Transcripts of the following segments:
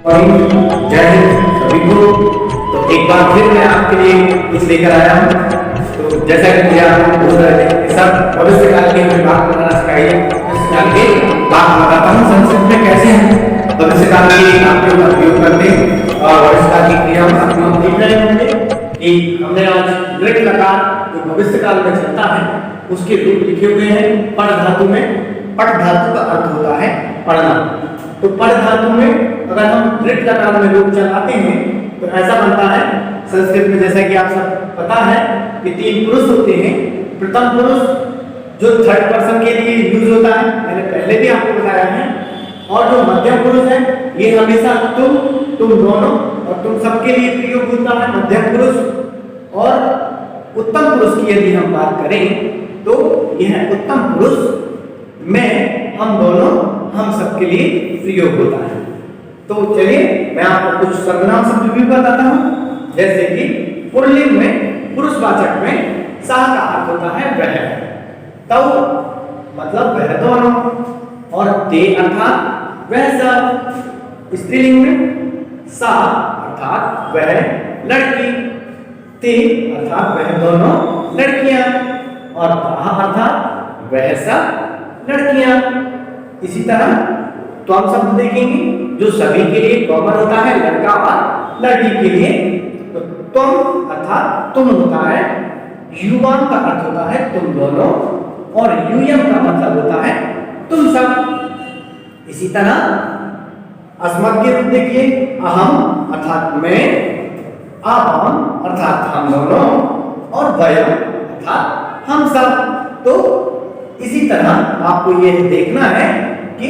जय हिंद सभी को। तो एक बार फिर मैं आपके लिए कुछ लेकर आया हूँ। तो जैसा कि मुझे आप बोल रहे थे कि सर भविष्य काल की हमें बात बताना सिखाइए, भविष्य काल की बात बताता हूँ संस्कृत में कैसे हम भविष्य काल की वाक्यों का उपयोग करते हैं और भविष्य काल की क्रियाओं का हम देख रहे होंगे कि हमने आज दृढ़ लकार जो भविष्य काल में चलता है उसके रूप लिखे हुए हैं पढ़ धातु में। पढ़ धातु का अर्थ होता है पढ़ना। तो पढ़ धातु में अगर हम दृढ़ लकार में रूप चलाते हैं तो ऐसा बनता है संस्कृत में, जैसा कि आप सब पता है कि तीन पुरुष होते हैं। प्रथम पुरुष जो थर्ड पर्सन के लिए यूज होता है, मैंने पहले भी आपको बताया है। और जो मध्यम पुरुष है ये हमेशा तुम दोनों और तुम सबके लिए प्रयोग होता है मध्यम पुरुष। और उत्तम पुरुष की यदि हम बात करें तो यह उत्तम पुरुष में हम दोनों हम सबके लिए प्रयोग होता है। तो चलिए मैं आपको कुछ सर्वनाम शब्द भी बताता हूं, जैसे कि पुल्लिंग में पुरुषवाचक में सह का अर्थ होता है वह, तौ मतलब वह दोनों, और ते अर्थात वह सब। स्त्रीलिंग में सा अर्थात वह लड़की, ते अर्थात वह दोनों लड़कियां, और ताहा अर्थात वह सब लड़कियां। इसी तरह त्वम शब्द देखेंगे जो सभी के लिए कॉमन होता है, लड़का और लड़की के लिए। तो त्वम अर्थात तुम होता है, युवान का अर्थ होता है तुम दोनों, और यूयम का मतलब होता है तुम सब। इसी तरह अस्मत् के रूप देखिए, अहम अर्थात मैं, आवाम अर्थात हम दोनों, और वयम अर्थात हम सब। तो इसी तरह आपको यह देखना है कि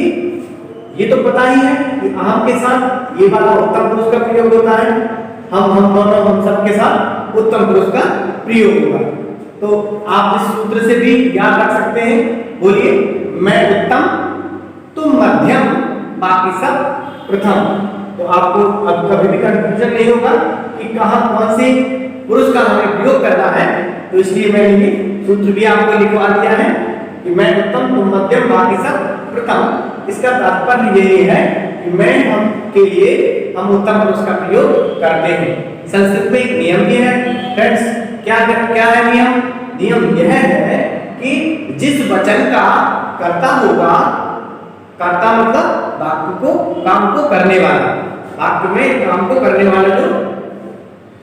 ये तो पता ही है कि अहम के साथ ये वाला उत्तम पुरुष का प्रयोग होता है, हम दोनों हम सब के साथ उत्तम पुरुष का प्रयोग होगा। तो आप इस सूत्र से भी याद रख सकते हैं। बोलिए, मैं उत्तम, तुम मध्यम, बाकी सब प्रथम। तो आपको अब कभी भी कंफ्यूजन नहीं होगा कि कहां कौन से पुरुष का हमें प्रयोग करना है। तो इसलिए मैंने ये सूत्र भी आपको लिखवा दिया है कि मैं उत्तम, तुम मध्यम, बाकी सब प्रथम। इसका तात्पर्य यही है कि मैं हम के लिए हम उत्तम पुरुष का प्रयोग करते हैं। संस्कृत में एक नियम भी है फ्रेंड्स। क्या है नियम? नियम यह है कि जिस वचन का कर्ता होगा, कर्ता मतलब वाक्य को काम को करने वाला, वाक्य में काम को करने वाला जो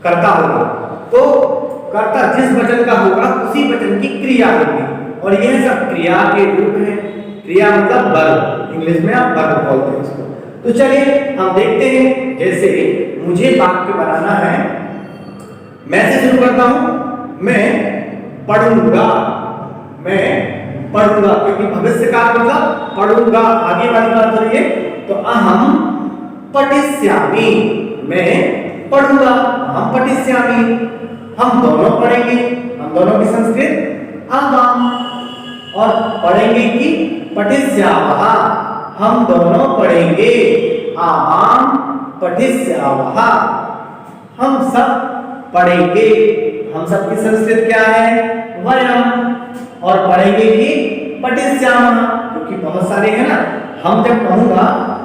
कर्ता होगा, तो कर्ता जिस वचन का होगा उसी वचन की क्रिया होगी। और यह सब क्रिया के रूप है। क्रिया मतलब वर्ब, इंग्लिश में आप वर्ब बोलते हैं इसको। तो चलिए हम देखते हैं। जैसे मुझे वाक्य बनाना है, मैं से शुरू करता हूं। मैं पढ़ूंगा, मैं पढ़ूंगा, क्योंकि भविष्य काल मतलब पढ़ूंगा, आगे वाली बात हो रही है। तो अहम पठिष्यामि, मैं पढ़ूंगा, अहम पठिष्यामि। हम दोनों पढ़ेंगे, हम दोनों की संस्कृत आवाम, और पढ़ेंगे की पठिष्यावः, हम दोनों पढ़ेंगे, आवाम पठिष्यावः, हम सब पढ़ेंगे। हम सब की संस्कृत क्या है? वयम। और पढ़ेंगे की पठिष्यामः, क्योंकि बहुत सारे हैं ना। हम जब कहूंगा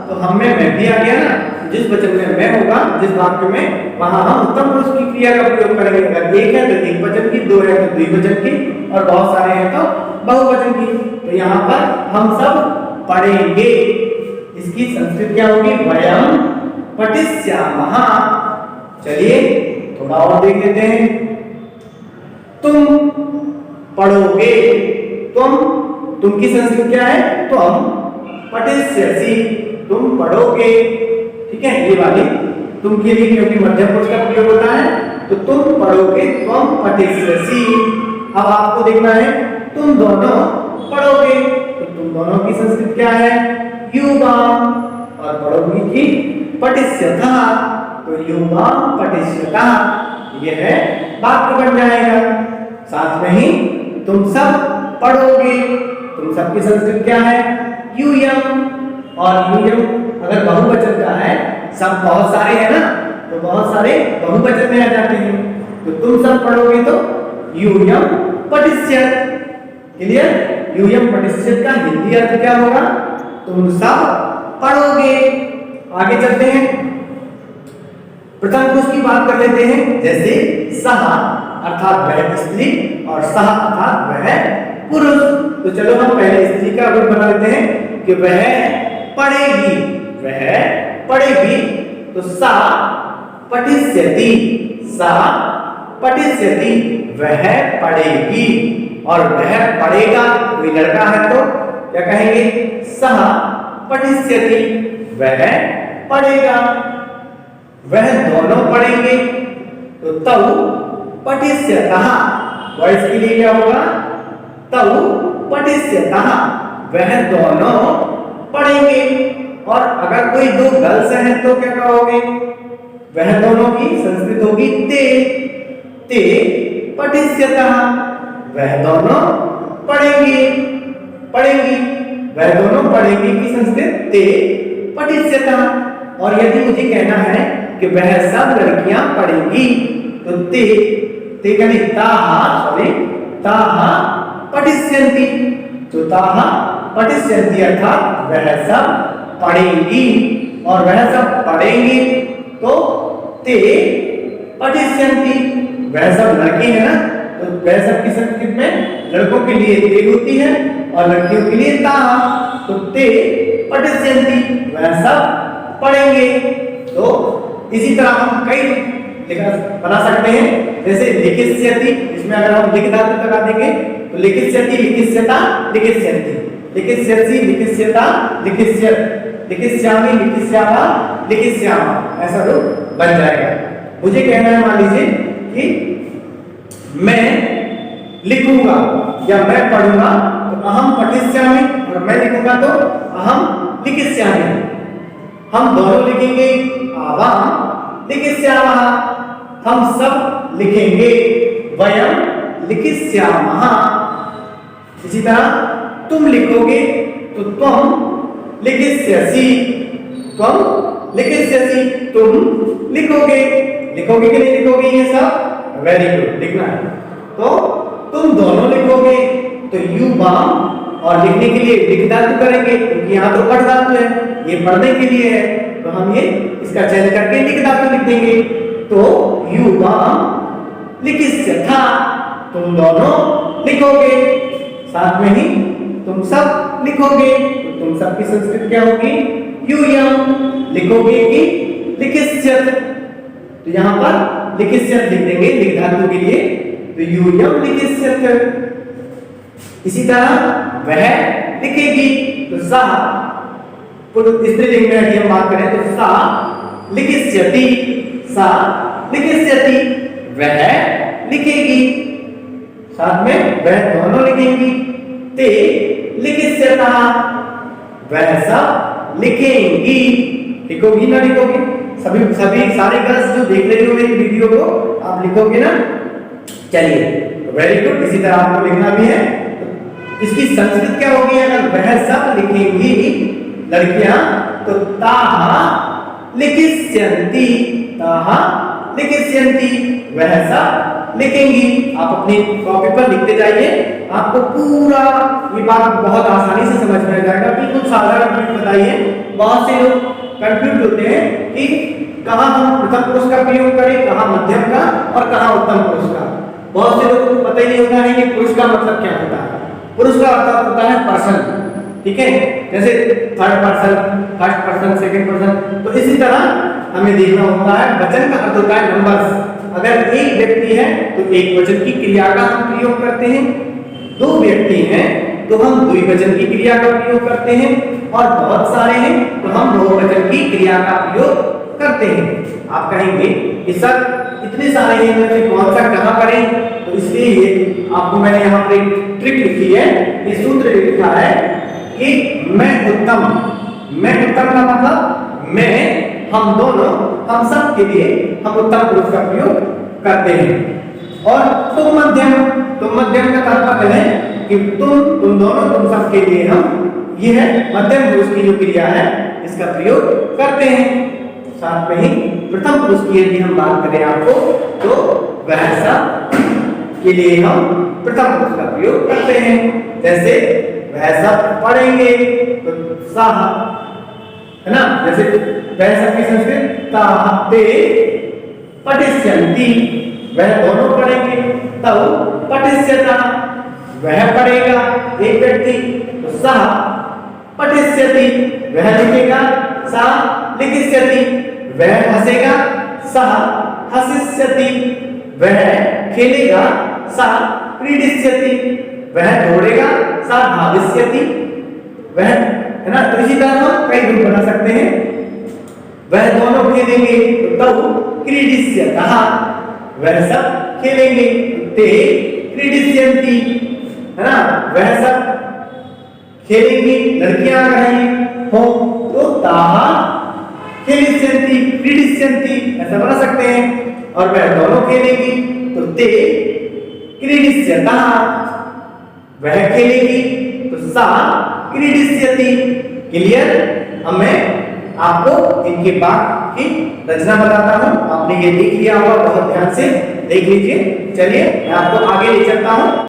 तो हम में मैं भी आ गया ना, जिस वचन में मैं होगा, जिस वाक्य में, वहां हम उत्तम पुरुष की क्रिया का प्रयोग करेंगे। अगर एक है तो एक वचन की, दो है तो द्विवचन की, और बहुत सारे हैं तो बहुवचन की। तो यहाँ पर हम सब पढ़ेंगे, इसकी संस्कृत क्या होगी? वयम पठिष्यामः। चलिए थोड़ा और देख लेते हैं। तुम पढ़ोगे, तुम की संस्कृत क्या है? तुम पठिष्यसि, तुम पढ़ोगे। ठीक है, ये वाली तुम के लिए, क्योंकि मध्यम पुरुष का प्रयोग होता है। तो तुम पढ़ोगे, तुम पठिष्यसि। अब आपको देखना है तुम दोनों पढ़ोगे, तो तुम दोनों की संस्कृत क्या है? युवाम। और पढ़ोगे की पठिष्यतः, तो युवाम पठिष्यतः, यह वाक्य बन जाएगा। साथ में ही तुम सब पढ़ोगे, तुम सब की संस्कृत क्या है? यूयम। और यूयम अगर बहुवचन का है, सब बहुत सारे हैं ना, तो बहुत सारे बहुवचन में आ जाते हैं। तो तुम सब पढ़ोगे तो यूयम पठिष्यत्। क्लियर? यूयम पठिष्यत् का हिंदी अर्थ क्या होगा? तुम सब पढ़ोगे। आगे चलते हैं। प्रथम पुरुष की बात कर लेते हैं, जैसे सह अर्थात वह स्त्री और सह अर्थात वह पुरुष। तो चलो हम पहले स्त्री का रूप बना लेते हैं कि वह पढ़ेगी, वह पढ़ेगी। तो सा पठिष्यति, सा पठिष्यति, वह पढ़ेगी। और वह पढ़ेगा, कोई लड़का है तो क्या कहेंगे, सह पठिष्यति, वह पढ़ेगा। वह दोनों पढ़ेंगे तो तौ पठिष्यतः, बॉयज के लिए क्या होगा, तौ पठिष्यतः, वह दोनों पढ़ेंगे। और अगर कोई दो गर्ल्स हैं तो क्या कहोगे, वह दोनों की संस्कृत होगी ते, ते पठिष्यतः, वह दोनों पढ़ेंगे, पढ़ेंगी, वह दोनों पढ़ेंगी की संस्कृत ते पठिष्यतः। और यदि मुझे कहना है कि वह सब लड़कियां पढ़ेंगी तो ते कभी ताहा पठिष्यन्ति, तो ताहा पठिष्यन्ति अर्थात वह सब पढ़ेंगी। और वह सब पढ़ेंगे तो ते पठिष्यन्ति, वह सब लड़के हैं ना, तो वह सब की संस्कृत में लड़कों के लिए ते होती है और लड़कियों के लिए ताहा, तो ते पठिष्यन्ति, वह सब पढ़ेंगे। तो इसी तरह हम कई बना सकते हैं, जैसे लिखिष्यति, इसमें अगर हम लिख धातु लगा देंगे तो लिखिष्यति लिखिष्यता लिखिष्यन्ति, लिखिष्यसि लिखिष्यता लिखिष्यत, लिखिष्यामि लिखिष्यामा लिखिष्यामा, ऐसा रूप बन जाएगा। मुझे कहना है, मान लीजिए कि मैं लिखूंगा या मैं पढ़ूंगा तो अहम पठिष्यामि, और मैं लिखूंगा तो अहम लिखिष्यामि। हम दोनों लिखेंगे आवाम लिखिष्यामः, हम सब लिखेंगे वयम लिखिष्यामः। इसी तरह तुम लिखोगे तो तुम लिखिष्यसि, तुम लिखिष्यसि, तुम लिखोगे, लिखोगे कि नहीं लिखोगे, ये सब वेरी गुड, लिखना है। तो तुम दोनों लिखोगे तो युवाम, और लिखने के लिए लिख धातु करेंगे क्योंकि यहाँ तो पढ़ धातु है, ये पढ़ने के लिए है, तो हम ये इसका चयन करके लिख धातु लिख देंगे। तो युवाम लिखिष्यथा, तुम दोनों लिखोगे, साथ में ही तुम सब लिखोगे, तो तुम सब की संस्कृत क्या होगी, यूयम, लिखोगे कि लिखिष्यत, तो यहाँ पर लिखिष्यत लिख देंगे लिख धातु के लिए, तो यूयम लिखिष्यत। इसी तरह वह लिखेगी, तो सा स्त्रीलिंग में यदि हम बात करें तो सा लिखिष्यति, सा लिखिष्यति, वह लिखेगी, साथ में वह दोनों लिखेंगी। ते लिखिष्यतः, वह सब लिखेंगी, लिखोगी ना लिखोगी, सभी सारी गर्ल्स जो देख रही हो मेरी वीडियो को, आप लिखोगे ना, चलिए वेरी गुड। इसी तरह आपको लिखना भी है। इसकी संस्कृत क्या होगी, अगर वह सब लिखेंगी लड़कियां तो ताहा लिखिष्यन्ति, ताहा लिखिष्यन्ति, वह सब लिखेंगी। आप अपनी कॉपी पर लिखते जाइए, आपको पूरा ये बात बहुत आसानी से समझ में आ जाएगा। बिल्कुल साधारण ट्रिक बताइए। बहुत से लोग कंफ्यूज होते हैं कि कहाँ हम प्रथम पुरुष का प्रयोग करें, कहाँ मध्यम का और कहाँ उत्तम पुरुष का। बहुत से लोगों को पता ही नहीं होता है कि पुरुष का मतलब क्या होता है। पुरुष का अर्थ होता है पर्सन, ठीक है, जैसे third person, first person, second person. तो इसी तरह हमें देखना होता है वचन का अर्थ होता है नंबर्स। अगर एक व्यक्ति है तो एक वचन की क्रिया का हम प्रयोग करते हैं, दो व्यक्ति हैं तो हम द्विवचन की क्रिया का प्रयोग करते हैं, और बहुत सारे हैं तो हम बहुवचन की क्रिया का प्रयोग करते हैं। आप कहेंगे कि सर इतने सारे हैं, इनमें से कौन सा कहाँ करें, तो इसलिए ये आपको मैंने यहाँ पर एक ट्रिक लिखी है। ये सूत्र लिखा है कि मैं उत्तम, मैं उत्तम का मतलब मैं, हम दोनों, हम सब के लिए हम उत्तम पुरुष का प्रयोग करते हैं। और तुम मध्यम, तुम मध्यम का तात्पर्य है कि तुम दोनों, तुम सब के लिए हम, ये है मध्यम पुरुष की जो क्रिया है इसका प्रयोग करते हैं। साथ में ही प्रथम पुरुष की यदि हम बात करें आपको, तो वह सब के लिए हम प्रथम पुरुष का प्रयोग करते हैं। जैसे वह सब पढ़ेंगे तो सह, है ना, जैसे वह सब की संस्कृत ताहा ते पठिष्यन्ति, वह दोनों पढ़ेंगे। तब पठिष्यता, वह पढ़ेगा एक व्यक्ति, तो सह पठिष्यति, वह लिखेगा, सः लिखिष्यति, वह हंसेगा, सः हसिष्यति, वह खेलेगा, सः क्रीडिष्यति, वह दौड़ेगा, सः धाविष्यति, वह, है ना। तो इसी तरह हम कई रूप बना सकते हैं। वह दोनों खेलेंगे, तो तौ क्रीडिष्यतः, वह सब खेलेंगे, ते क्रीडिष्यन्ति, है ना। वह सब खेलेंगी, लड़कियां रहेंगी हो, तो ताः खेलिष्यन्ति क्रीडिष्यन्ति, ऐसा बना सकते हैं। और वह दोनों खेलेंगी, तो ते क्रीडिष्यतः, वह खेलेगी, तो सा क्रीडिष्यति। क्लियर। अब मैं आपको इनके वाक्य की रचना बताता हूं। आपने ये देख लिया होगा, बहुत ध्यान से देख लीजिए। चलिए मैं आपको आगे ले चलता हूं।